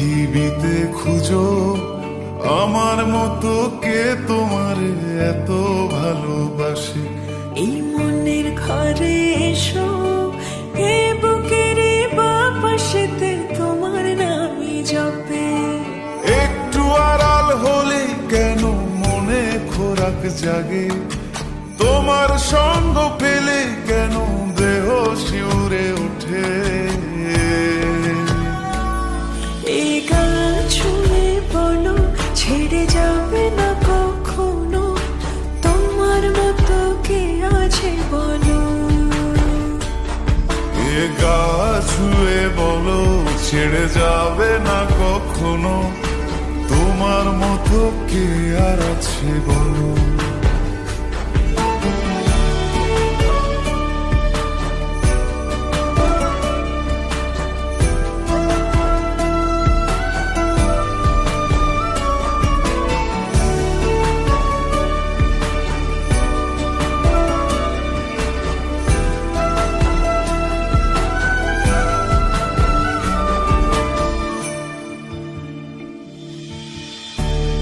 পৃথিবীতে খুঁজো আমার মতো কে তোমার এত ভালোবাসে। এই মনের ঘরে এসো, এ বুকের বাপাশেতে তোমার নামই জপে। একটু আড়াল হলে কেন মনে খোরাক জাগে, তোমার সঙ্গ পেলে কেন দেহ শিউরে ওঠে। এই গান ছুঁয়ে বলো ছেড়ে যাবে না কখনো, তোমার মতো কে আছে বলো। এ গা ছুঁয়ে বলো ছেড়ে যাবে না কখনো, তোমার মতো কে আর আছে বলো।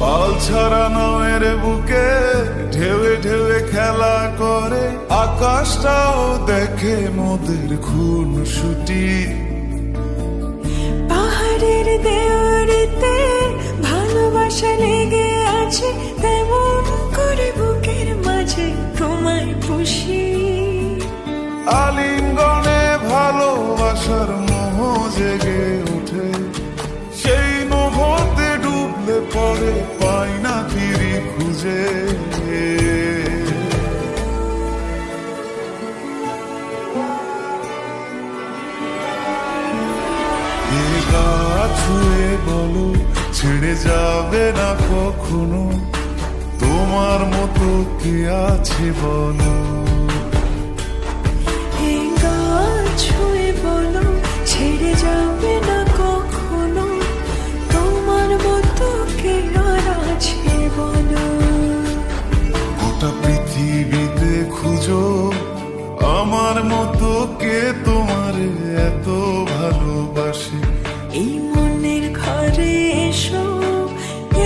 পাল ছাড়া নামের বুকে ঢেউে ঢেউে খেলা করে, আকাশটাও দেখে মোদের খুন ছুটি। পাহাড়ের দেওয়ারিতে ভালোবাসা লেগে আছে, তেমন করে বুকের মাঝে তোমায় পুষি। আলিঙ্গনে ভালোবাসার মোহ জেগে ওঠে, সেই মোহতে ডুবলে পরে পাই না ফিরি খুঁজে। এ গা ছুঁয়ে বলো ছেড়ে যাবে না কখনো, তোমার মতো কে আছে বলো। এই গান ছুঁয়ে বলো ছেড়ে যাবে না কখনো, তোমার মতো কে আর আছে বলো। গোটা পৃথিবীতে খুঁজো আমার মতো কে তোমার এত ভালোবাসে। এই মনের ঘরে এসো,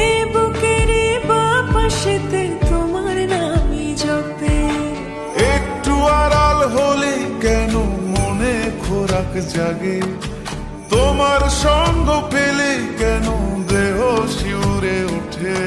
এ বুকের বাপাশেতে তোমার নামই জপে। একটু আড়াল হলে কেন মনে খোরাক জাগে, তোমার সঙ্গ পেলে কেন দেহ শিউরে ওঠে।